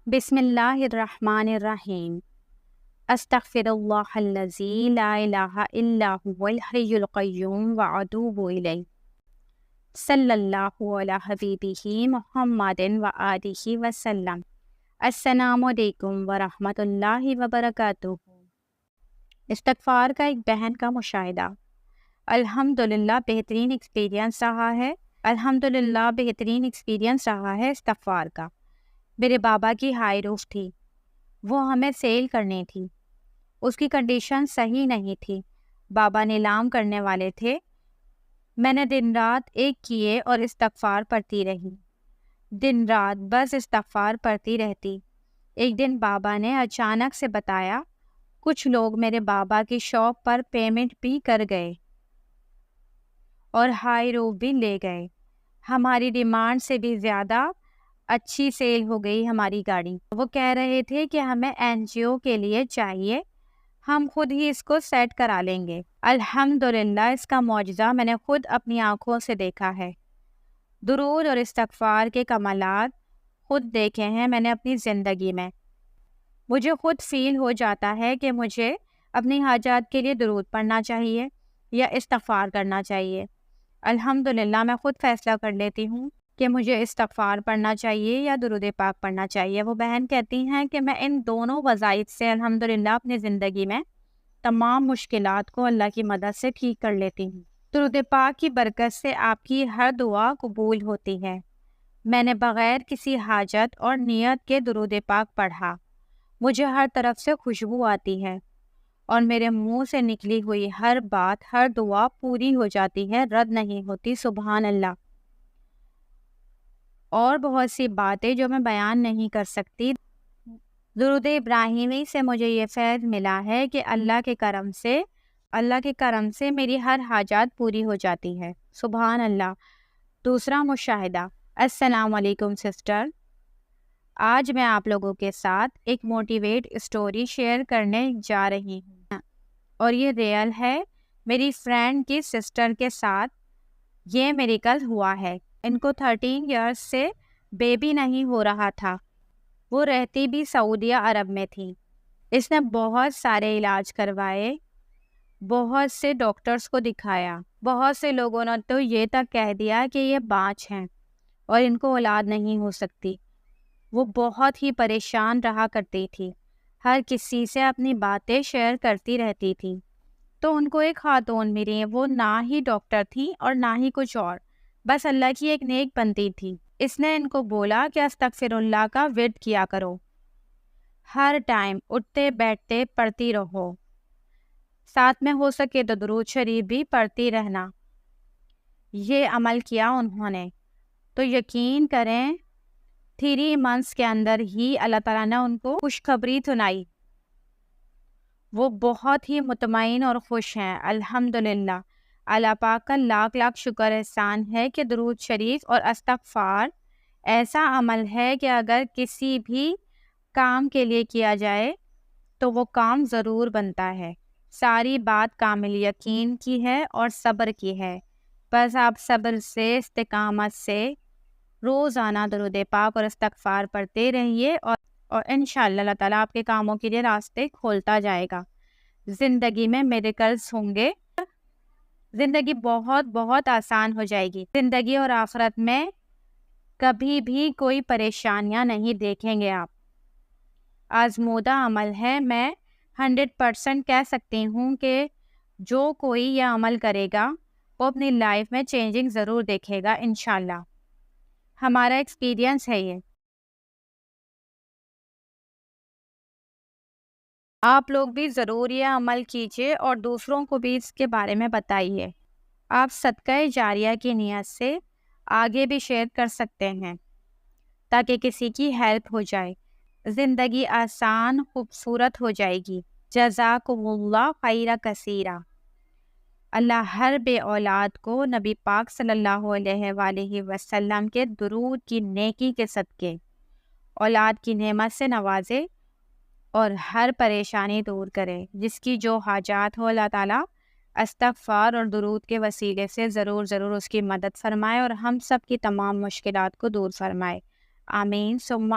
بسم اللہ الرحمن الرحیم۔ استغفر اللہ الذی لا الہ الا هو الحی القیوم واتوب الیہ۔ صلی اللہ علی حبیبہ محمد وآلہ وسلم۔ السلام علیکم ورحمۃ اللہ وبرکاتہ۔ استغفار کا ایک بہن کا مشاہدہ۔ الحمدللہ بہترین ایکسپیرینس رہا ہے استغفار کا۔ میرے بابا کی ہائی روف تھی، وہ ہمیں سیل کرنی تھی، اس کی کنڈیشن صحیح نہیں تھی، بابا نیلام کرنے والے تھے۔ میں نے دن رات ایک کیے اور استغفار پڑھتی رہی، دن رات بس استغفار پڑھتی رہتی۔ ایک دن بابا نے اچانک سے بتایا کچھ لوگ میرے بابا کی شاپ پر پیمنٹ بھی کر گئے اور ہائی روف بھی لے گئے۔ ہماری ڈیمانڈ سے بھی زیادہ اچھی سیل ہو گئی ہماری گاڑی۔ وہ کہہ رہے تھے کہ ہمیں NGO کے لیے چاہیے، ہم خود ہی اس کو سیٹ کرا لیں گے۔ الحمدللہ اس کا معجزہ میں نے خود اپنی آنکھوں سے دیکھا ہے۔ درود اور استغفار کے کمالات خود دیکھے ہیں میں نے اپنی زندگی میں۔ مجھے خود فیل ہو جاتا ہے کہ مجھے اپنی حاجات کے لیے درود پڑھنا چاہیے یا استغفار کرنا چاہیے۔ الحمدللہ میں خود فیصلہ کر لیتی ہوں کہ مجھے استغفار پڑھنا چاہیے یا درود پاک پڑھنا چاہیے۔ وہ بہن کہتی ہیں کہ میں ان دونوں وظائف سے الحمدللہ اپنی زندگی میں تمام مشکلات کو اللہ کی مدد سے ٹھیک کر لیتی ہوں۔ درود پاک کی برکت سے آپ کی ہر دعا قبول ہوتی ہے۔ میں نے بغیر کسی حاجت اور نیت کے درود پاک پڑھا، مجھے ہر طرف سے خوشبو آتی ہے اور میرے منہ سے نکلی ہوئی ہر بات، ہر دعا پوری ہو جاتی ہے، رد نہیں ہوتی۔ سبحان اللہ۔ اور بہت سی باتیں جو میں بیان نہیں کر سکتی۔ درود ابراہیمی سے مجھے یہ فیض ملا ہے کہ اللہ کے کرم سے میری ہر حاجات پوری ہو جاتی ہے۔ سبحان اللہ۔ دوسرا مشاہدہ۔ السلام علیکم سسٹر، آج میں آپ لوگوں کے ساتھ ایک موٹیویٹ اسٹوری شیئر کرنے جا رہی ہوں اور یہ ریئل ہے۔ میری فرینڈ کی سسٹر کے ساتھ یہ میریکل ہوا ہے۔ ان کو 13 ایئرس سے بیبی نہیں ہو رہا تھا، وہ رہتی بھی سعودیہ عرب میں تھی۔ اس نے بہت سارے علاج کروائے، بہت سے ڈاکٹرز کو دکھایا، بہت سے لوگوں نے تو یہ تک کہہ دیا کہ یہ بانجھ ہیں اور ان کو اولاد نہیں ہو سکتی۔ وہ بہت ہی پریشان رہا کرتی تھی، ہر کسی سے اپنی باتیں شیئر کرتی رہتی تھی۔ تو ان کو ایک خاتون ملی، وہ نہ ہی ڈاکٹر تھی اور نہ ہی کچھ اور، بس اللہ کی ایک نیک بندی تھی۔ اس نے ان کو بولا کہ استغفر اللہ کا ورد کیا کرو، ہر ٹائم اٹھتے بیٹھتے پڑھتی رہو، ساتھ میں ہو سکے تو درود شریف بھی پڑھتی رہنا۔ یہ عمل کیا انہوں نے تو یقین کریں 3 منتھس کے اندر ہی اللہ تعالیٰ نے ان کو خوشخبری سنائی۔ وہ بہت ہی مطمئن اور خوش ہیں۔ الحمدللہ اللہ پاک کا لاکھ لاکھ شکر احسان ہے کہ درود شریف اور استغفار ایسا عمل ہے کہ اگر کسی بھی کام کے لیے کیا جائے تو وہ کام ضرور بنتا ہے۔ ساری بات کامل یقین کی ہے اور صبر کی ہے۔ بس آپ صبر سے، استقامت سے روزانہ درود پاک اور استغفار پڑھتے رہیے اور انشاءاللہ اللہ تعالیٰ آپ کے کاموں کے لیے راستے کھولتا جائے گا۔ زندگی میں میریکلز ہوں گے، زندگی بہت بہت آسان ہو جائے گی۔ زندگی اور آخرت میں کبھی بھی کوئی پریشانیاں نہیں دیکھیں گے آپ۔ آزمودہ عمل ہے۔ میں 100% کہہ سکتی ہوں کہ جو کوئی یہ عمل کرے گا وہ اپنی لائف میں چینجنگ ضرور دیکھے گا انشاءاللہ۔ ہمارا ایکسپیرینس ہے یہ۔ آپ لوگ بھی ضرور یہ عمل کیجیے اور دوسروں کو بھی اس کے بارے میں بتائیے۔ آپ صدقہ جاریہ کی نیت سے آگے بھی شیئر کر سکتے ہیں تاکہ کسی کی ہیلپ ہو جائے۔ زندگی آسان خوبصورت ہو جائے گی۔ جزاکم اللہ خیر کثیرا۔ اللہ ہر بے اولاد کو نبی پاک صلی اللہ علیہ وآلہ وسلم کے درود کی نیکی کے صدقے اولاد کی نعمت سے نوازے اور ہر پریشانی دور کرے۔ جس کی جو حاجات ہو اللہ تعالیٰ استغفار اور درود کے وسیلے سے ضرور اس کی مدد فرمائے اور ہم سب کی تمام مشکلات کو دور فرمائے۔ آمین ثم